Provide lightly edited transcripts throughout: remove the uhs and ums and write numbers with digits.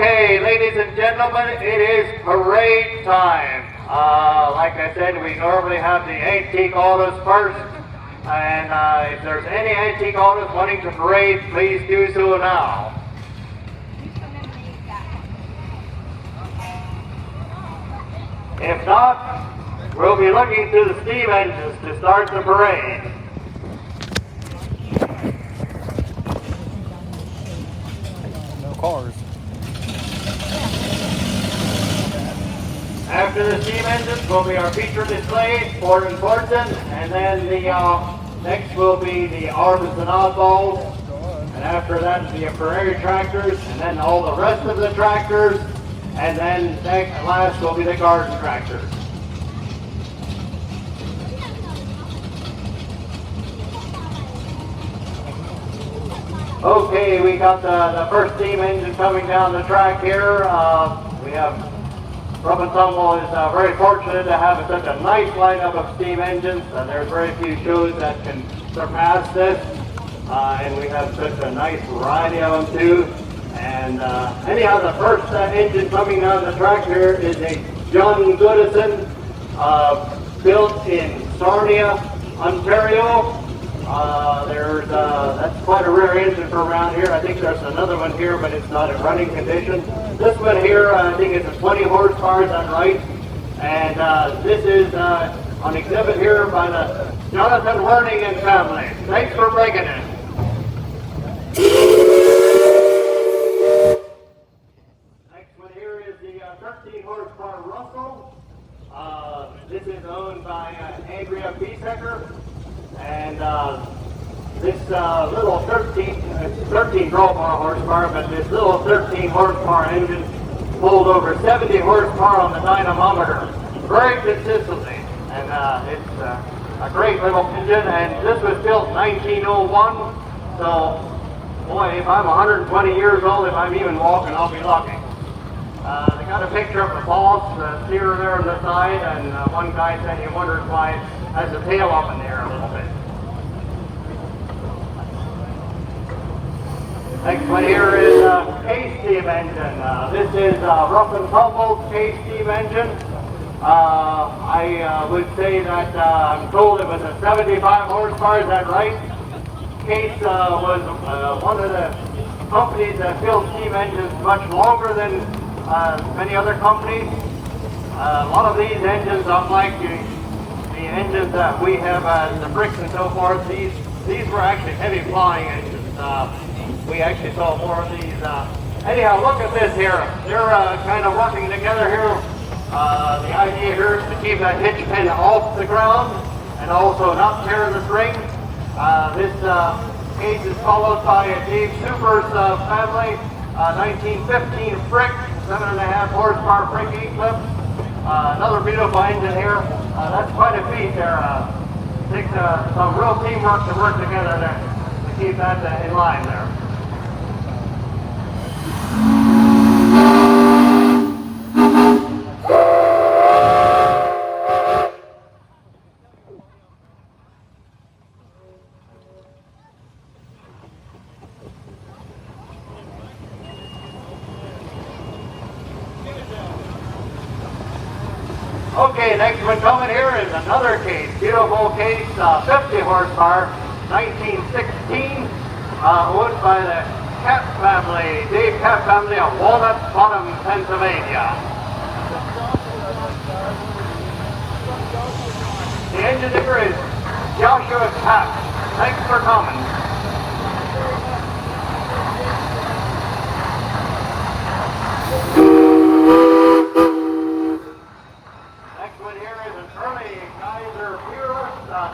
Okay, ladies and gentlemen, it is parade time. Like I said, we normally have the antique autos first. And if there's any antique autos wanting to parade, please do so now. If not, we'll be looking to the steam engines to start the parade. No cars. After the steam engines will be our feature display, Ford and Fortune, and then the next will be the Arbors and Oddballs, and after that the prairie tractors, and then all the rest of the tractors, and then last will be the garden tractors. Okay, we got the first steam engine coming down the track here. We have Tumble is very fortunate to have such a nice lineup of steam engines. There's very few shows that can surpass this. And we have such a nice variety of them too. And anyhow, the first engine coming down the track here is a John Goodison, built in Sarnia, Ontario. That's quite a rare engine for around here. I think there's another one here, but it's not in running condition. This one here, I think it's a 20 horsepower, is that right? And this is on exhibit here by the Jonathan Horning and family. Thanks for breaking it. Next one here is the 13 horsepower Russell. This is owned by Andrea Biesecker. And this little 13 drove horsepower, but this little 13 horsepower engine pulled over 70 horsepower on the dynamometer very consistently. And it's a great little engine, and this was built in 1901. So, boy, if I'm 120 years old, if I'm even walking, I'll be lucky. They got a picture of the boss, the steer there on the side, and one guy said he wonders why it has the tail up in the air a little bit. Next one here is a Case steam engine. This is Rough and Tumble's Case steam engine. I would say that I'm told it was a 75 horsepower, is that right? Case was one of the companies that built steam engines much longer than many other companies. A lot of these engines, unlike the engines that we have, the bricks and so forth, these were actually heavy flying engines. We actually saw more of these. Anyhow, look at this here. They're kind of working together here. The idea here is to keep that hitch pin off the ground and also not tear the string. This case is followed by a Dave Super's family 1915 Frick, 7.5 horsepower Frick E-clip. Another beautiful engine here. That's quite a feat there. Takes some real teamwork to work together there to keep that in line there. Okay, next one coming here is another case, beautiful case, 50 horsepower, 1916, owned by the Cap family, Dave Cap family of Walnut Bottom, Pennsylvania. The engineer is Joshua Cap. Thanks for coming.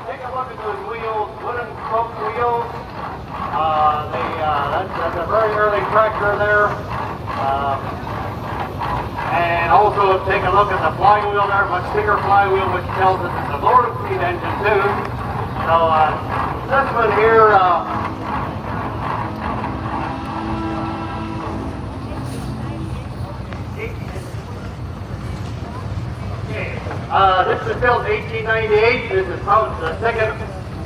Take a look at those wheels, wooden spoke wheels. That's a very early tractor there. And also take a look at the flywheel there, much bigger flywheel, which tells us it's a lower speed engine too. So this one here, this is built 1898. This is probably the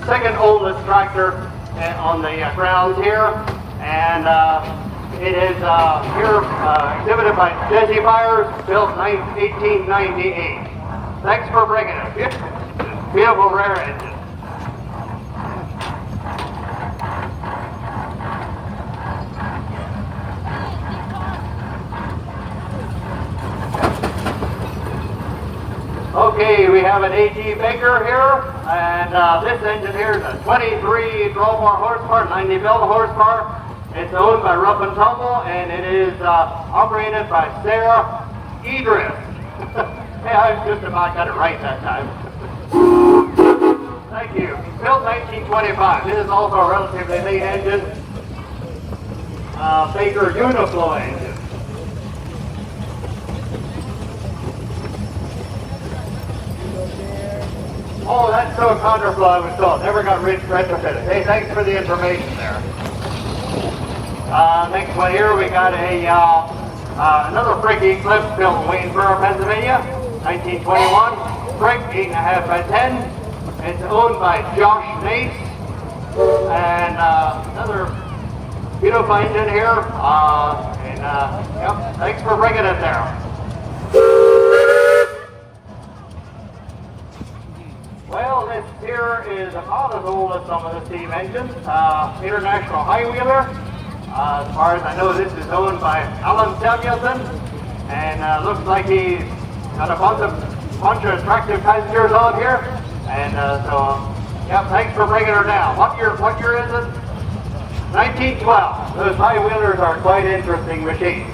second oldest tractor on the grounds here. And It is here exhibited by Jesse Myers, built 1898. Thanks for bringing it. Beautiful rare engine. Okay, we have an A.G. Baker here, and this engine here is a 23 12-bar horsepower, 90 build horsepower. It's owned by Rough and Tumble, and it is operated by Sarah Idris. Hey, I just about got it right that time. Thank you. Built 1925. This is also a relatively late engine. Baker Uniflow engine. Oh, that's so counterflow I was told. Never got retrofitted. Hey, thanks for the information there. Next one here, we got another Fricke Eclipse built in Waynesboro, Pennsylvania, 1921. Frick, 8.5 by 10. It's owned by Josh Nace. And another beautiful engine here. Yep, thanks for bringing it there. Well, this here is about as old as some of the steam engines. International High Wheeler. As far as I know, this is owned by Alan Samuelson, and looks like he's got a bunch of attractive passengers on here. And yeah, thanks for bringing her down. What year is it? 1912. Those high wheelers are quite interesting machines.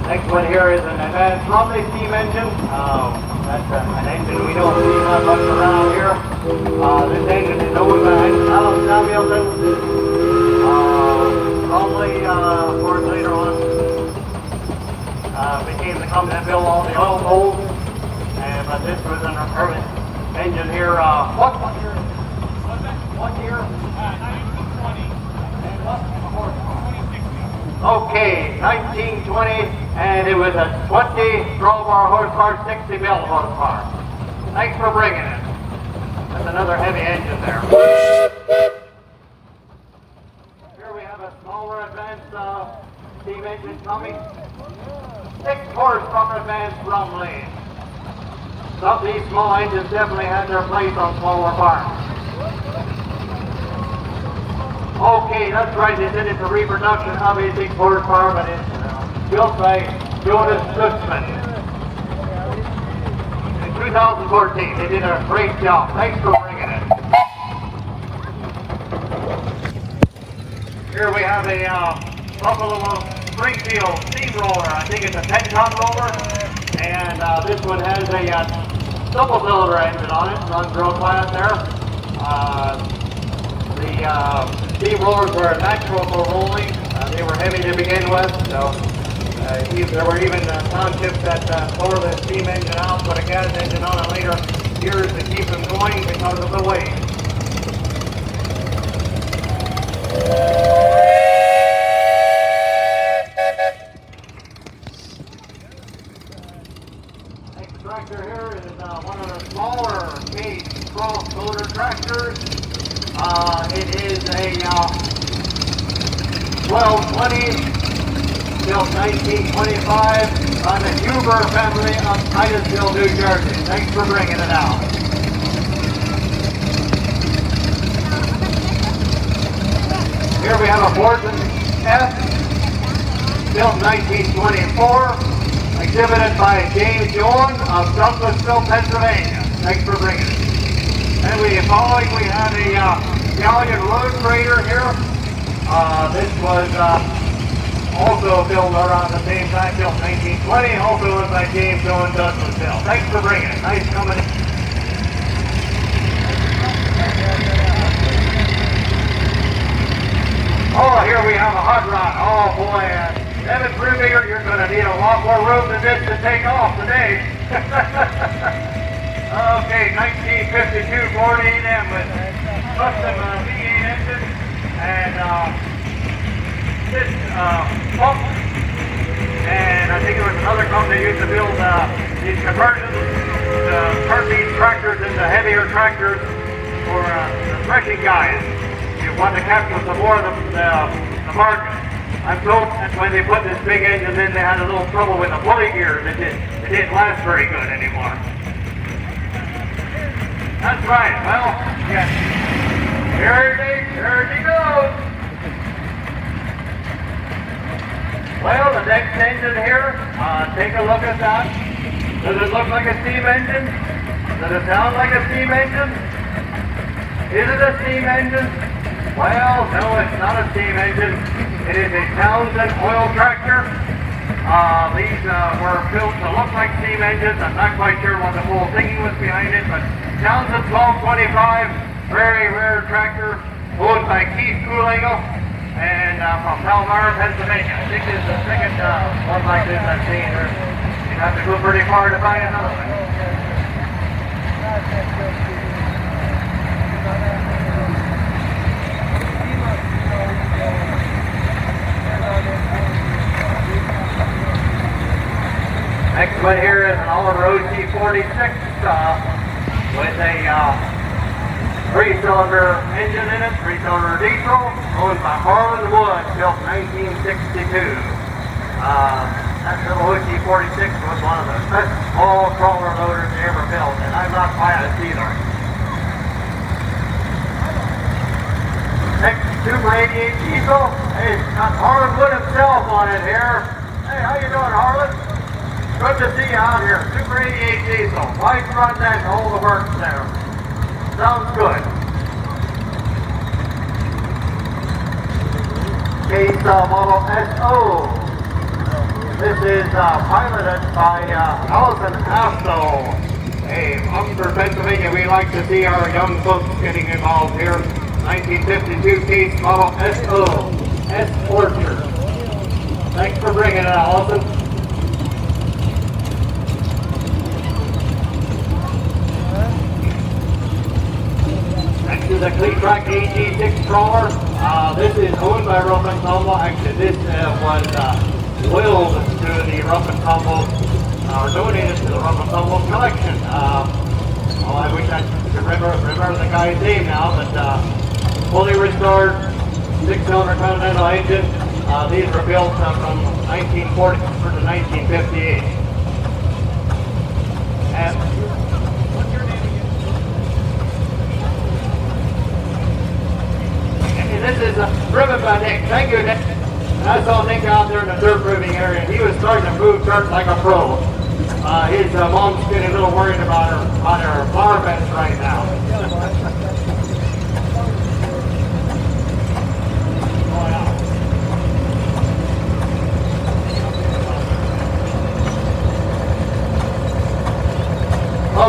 Next one here is an advanced Romney steam engine. That's an engine we don't see that much around here. This engine is owned by Alan Samuelson. Probably, of course, later on, became the company that built all the oil molds. But this was an early engine here. What year? 1920. And what horsepower? Okay, 1920, and it was a 20 12-bar horsepower, 60 build horsepower. Thanks for bringing it. That's another heavy engine there. Here we have a smaller advanced steam engine coming. 6 horsepower advanced Rumley. Some of these small engines definitely had their place on smaller farms. Okay, that's right, they did it for reproduction, obviously 6 horsepower, but it's built by Jonas Stutzman. In 2014, they did a great job. Thanks for bringing it. Here we have a Buffalo Springfield steamroller. I think it's a 10-ton roller, and this one has a double-cylinder engine on it, runs real class there. The steam rollers were natural for rolling. They were heavy to begin with, so there were even townships that tore the steam engine out, put a gas engine on it later years to keep them going because of the weight. Next tractor here is one of the smaller gauge cross-motor tractors. It is a 1220, built 1925, by the Huber family of Titusville, New Jersey. Thanks for bringing it out. Here we have a Fortune F, built 1924, exhibited by James Yorn of Douglasville, Pennsylvania. Thanks for bringing it. And following, we have a Galleon Road Grader here. This was also built around the same time, built 1920, also owned by James Owen Douglasville. Thanks for bringing it. Nice coming in. Oh, here we have a hot rod. Oh boy, Evan Brubaker, you're going to need a lot more room than this to take off today. Okay, 1952 Ford 8M with custom V8 engine and this pump. And I think there was another company that used to build these conversions. turn these tractors into heavier tractors for the threshing guys. You want to capture some more of the market. I'm told that when they put this big engine in, they had a little trouble with the pulley gears. It didn't last very good anymore. That's right. Well, yes. Here he goes. Well, the next engine here, take a look at that. Does it look like a steam engine? Does it sound like a steam engine? Is it a steam engine? Well, no, it's not a steam engine. It is a Townsend oil tractor. These were built to look like steam engines. I'm not quite sure what the whole thinking was behind it, but Townsend 1225, very rare tractor, owned by Keith Kulingle, and from Palmyra, Pennsylvania. I think this is the second one like this I've seen. You'd have to go pretty far to find another one. Next one here is an Oliver OT46 with a 3-cylinder engine in it, 3-cylinder diesel, owned by Harlan Wood, built 1962. That little OT46 was one of the best small crawler loaders they ever built, and I'm not biased either. Next Super 88 diesel, hey, it's got Harlan Wood himself on it here. Hey, how you doing, Harlan? Good to see you out here. Super 88 diesel, wide front end, all the works there. Sounds good. Case model SO. This is piloted by Allison Asto. Hey, Oxford, Pennsylvania, we like to see our young folks getting involved here. 1952 case model SO. S Orchard. Thanks for bringing it, Allison. Next is a Cleatrack AG6 crawler. This is owned by Rough and Tumble. Actually, this was willed to the Rough and Tumble, or donated to the Rough and Tumble collection. Well, I wish I could remember the guy's name now, but fully restored 6-cylinder Continental engine. These were built from 1940 to 1958. And this is driven by Nick. Thank you, Nick. I saw Nick out there in the dirt moving area. He was starting to move dirt like a pro. His mom's getting a little worried about her flower beds right now.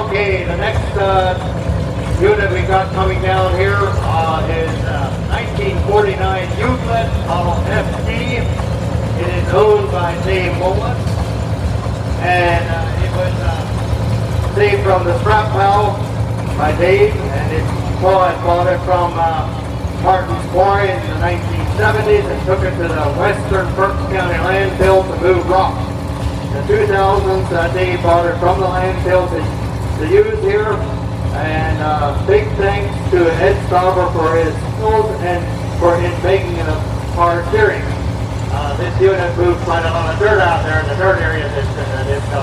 Okay, the next unit we got coming down here is 1949 Euclid model FD. It is owned by Dave Mullen, and it was saved from the scrap pile by Dave, and his pa had bought it from Martin's Quarry in the 1970s and took it to the Western Berks County landfill to move rock. In the 2000s, Dave bought it from the landfill to use here. And big thanks to Ed Stauber for his skills and for his making of hard steering. This unit moved quite a lot of dirt out there in the dirt area this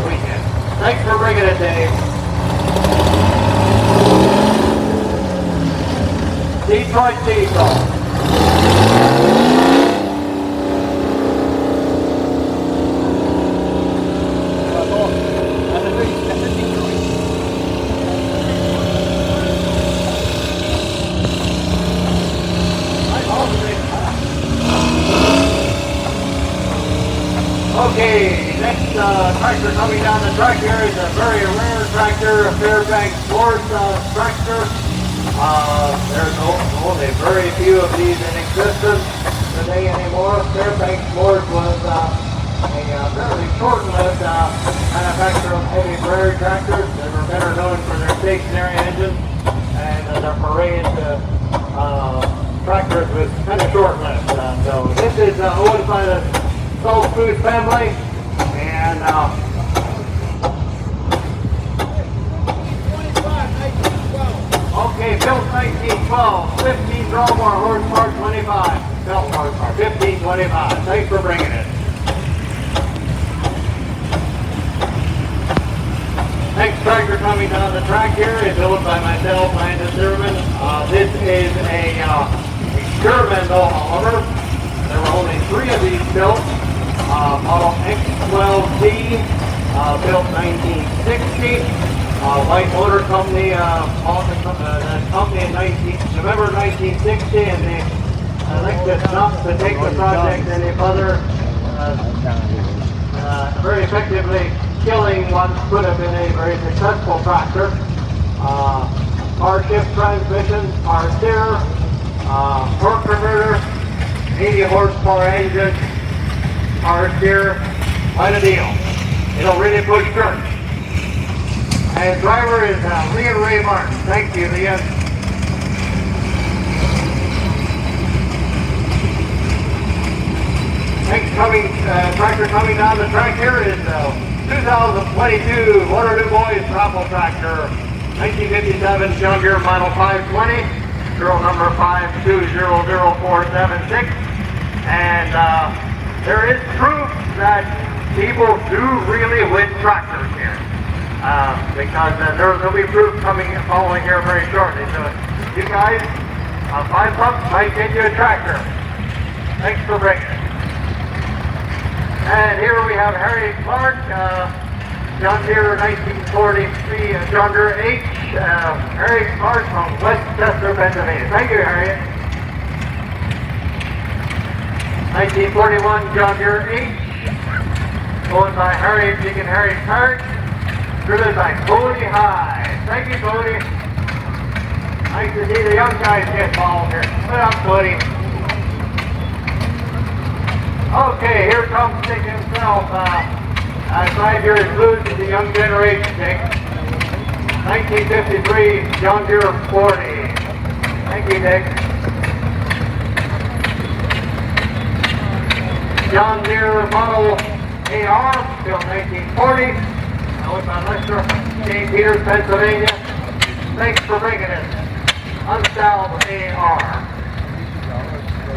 weekend. Thanks for bringing it, Dave. Detroit Diesel. Okay, next tractor coming down the track here is a very rare tractor, a Fairbanks Ford tractor. There's only very few of these in existence today anymore. Fairbanks Ford was a fairly short-lived manufacturer of heavy prairie tractors. They were better known for their stationary engines, and their parade tractors was kind of short-lived. So this is owned by the Salt Food family, and 12, 15, 12 more horsepower, 25. Belt horsepower, 15, 25. Thanks for bringing it. Next tractor coming down the track here is built by myself, Landon Zimmerman. This is a German however. There were only 3 of these built. Model X12Z, built 1960. White Motor Company bought the company in November 1960, and they elected not to take the project any further, very effectively killing what could have been a very successful tractor. Power shift transmission, power steer, torque converter, 80 horsepower engine, power steer, quite a deal. It'll really push dirt. And driver is Leon Ray Martin. Thank you, Leon. Next tractor coming down the track here is 2022 Waterloo Boys Raffle Tractor, 1957 John Deere Model 520, serial number 5200476. And there is proof that people do really win tractors here. Because there'll be proof following here very shortly. So you guys, $5 might get you a tractor. Thanks for bringing it. And here we have Harry Clark, John Deere 1943, John Deere H. Harry Clark from Westchester, Pennsylvania. Thank you, Harriet. 1941 John Deere H. Owned by Harry Deacon Harry Clark. Driven by Cody High. Thank you, Cody. Nice to see the young guys get involved here. Put up, Cody. Okay, here comes Dick himself. 5 years blues to the young generation, Dick. 1953 John Deere 40. Thank you, Dick. John Deere Model AR, built 1940. With my Lester, St. Peters, Pennsylvania. Thanks for bringing it. Untitled AR.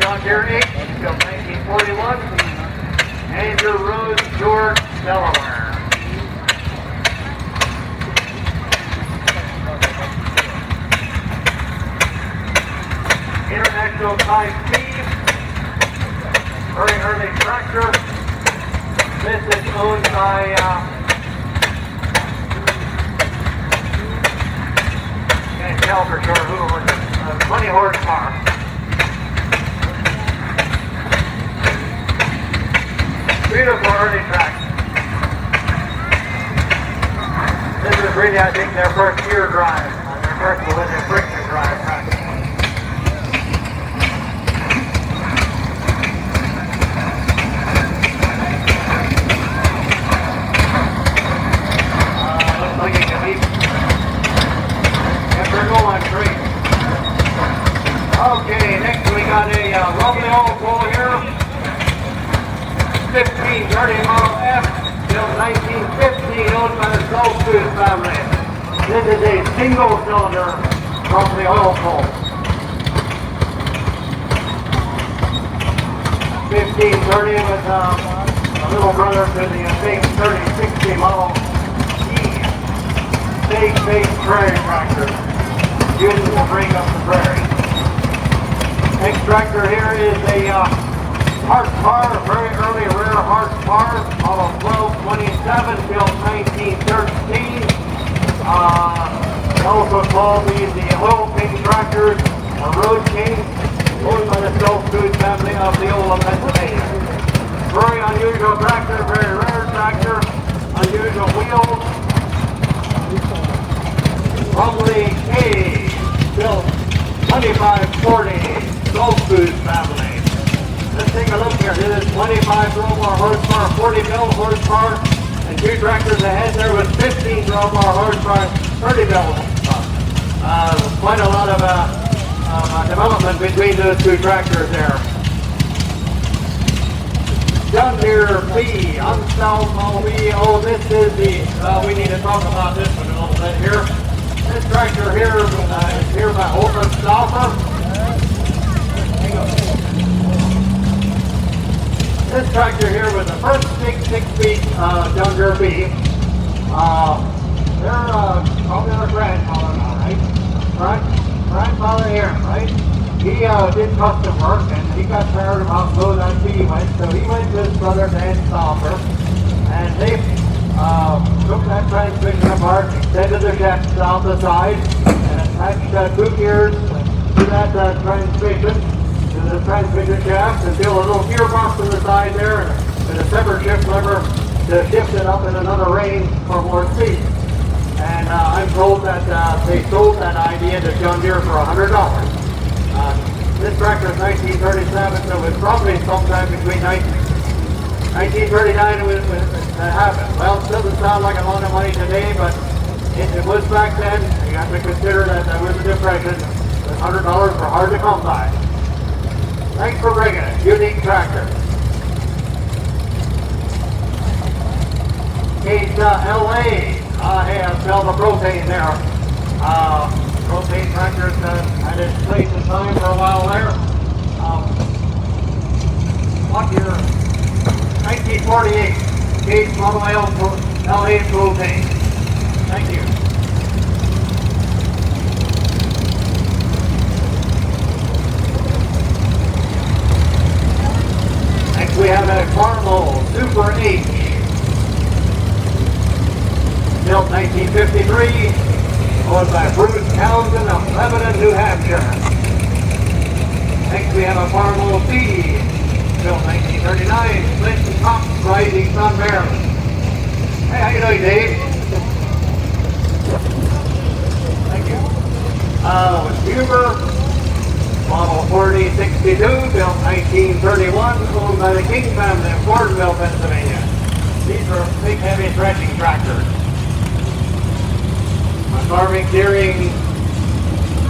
John Deere H, built 1941. Andrew Rose, George, Delaware. International 5P. Very early tractor. This is owned by can't tell for sure who it was. 20 horsepower. Beautiful early tractor. This is really, I think, their first gear drive. Their first collision friction drive tractor. Looks like it can be. They're going great. Okay, next we got a rumbly old bull here. 1530 Model F, built 1950, owned by the Springfield family. This is a single cylinder rumbly oil bull. 1530 with a little brother to the big 3060 Model E. Big prairie tractor. Used to bring up the prairie. Next tractor here is a horsepower, very early rear horsepower, model 1227, built 1913. Also called these the oil king tractors, or road king, owned by the Springfield family of the old Pennsylvania. Very unusual tractor, very rare tractor, unusual wheels. Rumbly K, built 2540, Springfield family. Let's take a look here. This is 25 horsepower, 40 bell horsepower, and 2 tractors ahead there with 15 horsepower, 30 bell horsepower. Quite a lot of development between those 2 tractors there. John Deere B, Untitled Model B. Oh, this is the, we need to talk about this one a little bit here. This tractor here is here by Open Stoffer. This tractor here was the first 6-speed John Deere B. They're probably our grandfather now, right? Grandfather here, right? He did custom work and he got tired of how slow that B went, so he went to his brother Dan Stoffer and they took that transmission apart, extended the shaft off the side, and attached 2 gears to that transmission, to the transmission shaft, and built a little gearbox on the side there, and a separate shift lever to shift it up in another range for more speed. And I'm told that they sold that idea to John Deere for $100. This tractor is 1937, so it was probably sometime between 1939 when that happened. Well, it doesn't sound like a lot of money today, but it was back then. You have to consider that there was a depression. $100 were hard to come by. Thanks for bringing it. Unique tractor. Case LA. Hey, I smell the propane there. Propane tractors had its place in time for a while there. What year? 1948. Case Model LA propane. Thank you. Next we have a Carmel Super H. Built 1953, owned by Bruce Townsend of Lebanon, New Hampshire. Next we have a Farmall B, built 1939, Clinton Top, Rising Sun, Maryland. Hey, how you doing, Dave? Thank you. Huber, model 4062, built 1931, owned by the King family of Gordonville, Pennsylvania. These are big, heavy threshing tractors. Farming Deering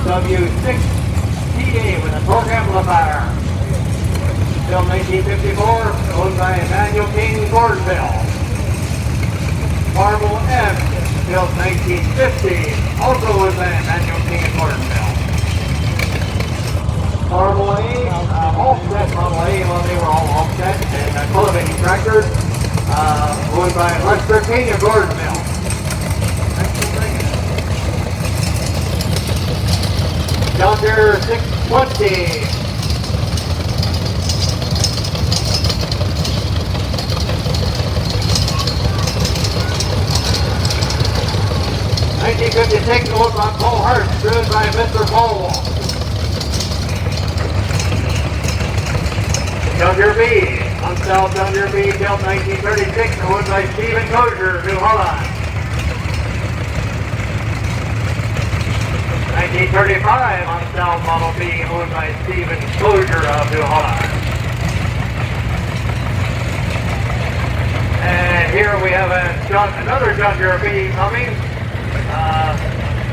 W6 TA with a torque amplifier. Built 1954, owned by Emmanuel King, Gordonville. Farmall M, built 1950, also owned by Emmanuel King in Gordonville. Farmall A, offset Model A, well they were all offset, and cultivating tractors, owned by Lester King of Gordonville. John Deere 620. $1956 owned by Paul Hurst, driven by Mr. Paul. John Deere B. Untitled John Deere B. built 1936, owned by Stephen Tozier, New Holland. 1935 Untitled Model B, owned by Stephen Tozier of New Holland. And here we have another John Deere B coming,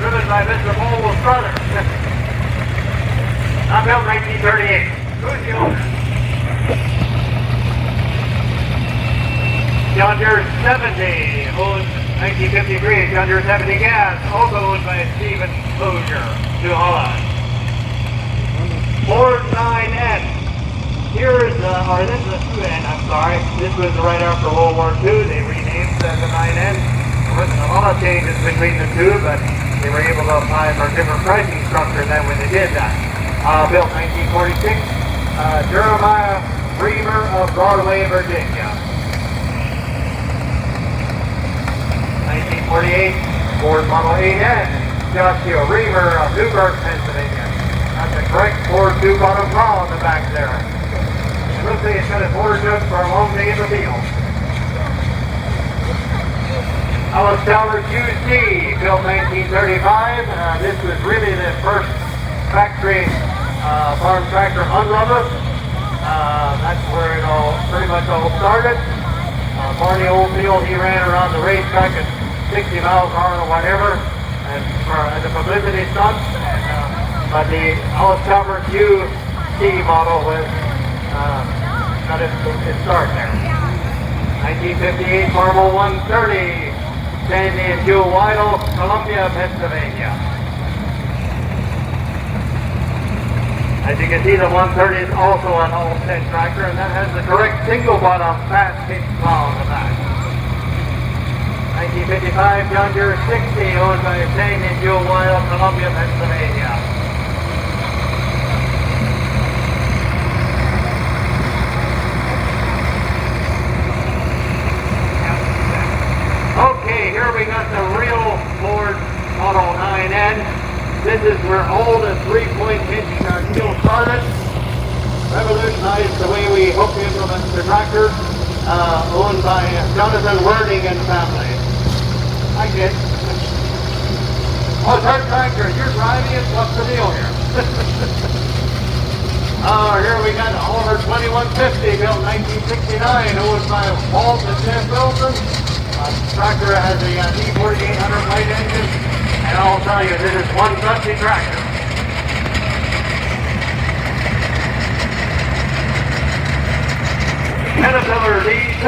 driven by Mr. Paul's brother. Not built 1938. Who's the owner? John Deere 70, owned 1953, John Deere 70 gas, also owned by Stephen Tozier, New Holland. Ford 9N. Here is, or this is a 2N, I'm sorry. This was right after World War II. They renamed the 9N. There wasn't a lot of changes between the two, but they were able to apply for a different pricing structure than when they did that. Built 1946, Jeremiah Bremer of Broadway, Virginia. 1948, Ford Model 8N, Joshua Reamer of Newburgh, Pennsylvania. That's a correct Ford 2-bottom plow on the back there. It looks like it's got a motor just for a long day in the field. Alice Tower QC, built 1935. This was really the first factory farm tractor unrubber. That's where it all pretty much all started. Barney Oldfield, he ran around the racetrack at 60 miles an hour or whatever, and as a publicity stunt. But the Alice Tower QC model was got its start there. 1958 Farmall 130, Sandy and Joe Weidel, Columbia, Pennsylvania. As you can see, the 130 is also an All-State tractor, and that has the correct single bottom fast kick plow on the back. 1955 John Deere 60, owned by Sandy and Joe Weidel, Columbia, Pennsylvania. Okay, here we got the real Ford Model 9N. This is where all the three-point hitch steel started. Revolutionized the way we hook implement the tractor, owned by Jonathan Wording and family. I did. Oh, it's our tractor. You're driving it. What's the deal here? Here we got Oliver 2150, built 1969, owned by Walt and Jeff Wilson. Tractor has a D4800 light engine, and I'll tell you, this is one trusty tractor. Caterpillar D2.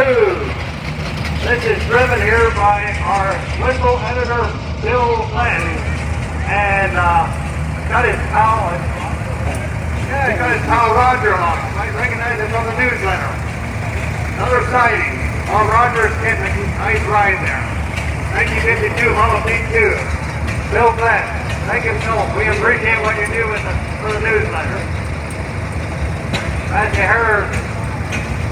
This is driven here by our Wimble editor, Bill Glenn, and got his pal, Roger on it. I recognize him from the newsletter. Another sighting. Roger's getting a nice ride there. 1952 Model P2. Bill Glenn. Thank you, Bill. We appreciate what you do for the newsletter. As you heard,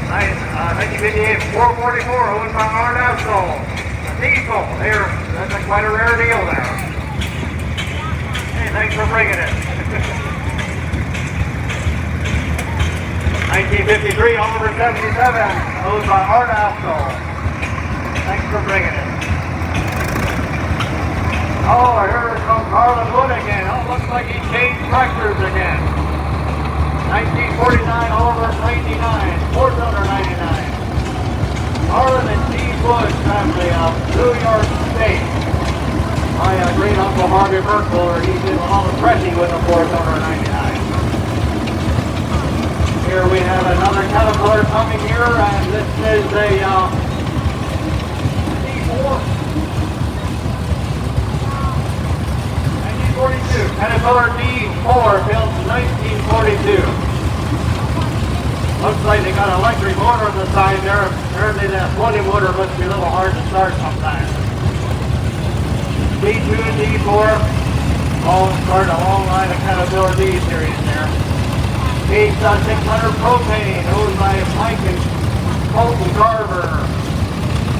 1958 444 owned by Art Absol. A diesel. That's quite a rare deal there. Hey, thanks for bringing it. 1953 Oliver 77, owned by Art Absol. Thanks for bringing it. Oh, here comes Harlan Wood again. Oh, looks like he changed tractors again. 1949 Oliver 99, four-cylinder 99. Harlan and Steve Wood, family of New York State. My great uncle Harvey Burkholder, he did a lot of pressing with the four-cylinder 99. Here we have another Caterpillar coming here, and this is a D4. 1942, Caterpillar D4, built in 1942. Looks like they got an electric motor on the side there. Apparently that 20 motor must be a little hard to start sometimes. D2 and D4, all start a long line of Caterpillar D series there. Case 600 propane, owned by Mike and Colton Garver,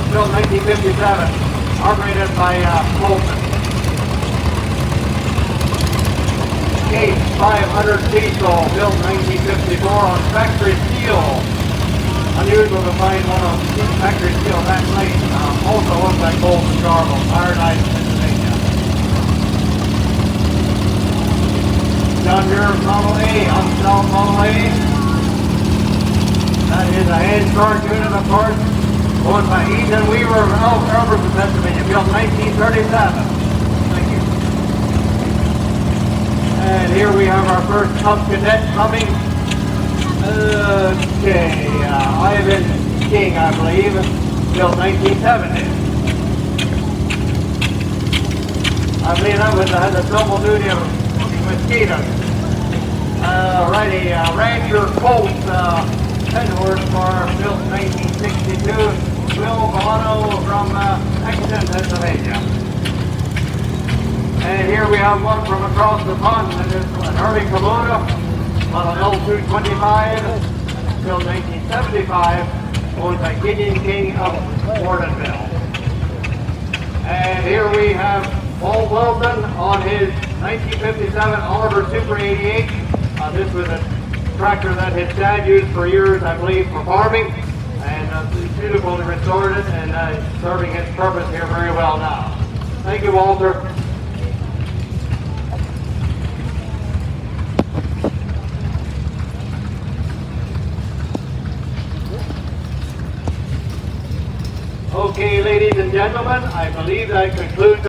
built 1957, operated by Colton. Case 500 diesel, built 1954 on factory steel. Unusual to find one of factory steel that late. Also owned by Colton Garver, Paradise, Pennsylvania. John Deere Model A, Untitled Model A. That is a hand-start unit, of course, owned by Ethan Weaver of Elk Harbor, Pennsylvania, built 1937. Thank you. And here we have our first Cub Cadet coming. Okay, Ivan King, I believe, built 1970. I believe that was had the double duty of mosquitoes. Righty, Ranger Colt, 10 horsepower, built in 1962. Will Bolano from Exton, Pennsylvania. And here we have one from across the pond, and it's an early Kubota, model L225, built 1975, owned by Gideon King of Gordonville. And here we have Paul Wilson on his 1957 Oliver Super 88. This was a tractor that his dad used for years, I believe, for farming, and beautifully restored it and serving its purpose here very well now. Thank you, Walter. Okay, ladies and gentlemen, I believe that concludes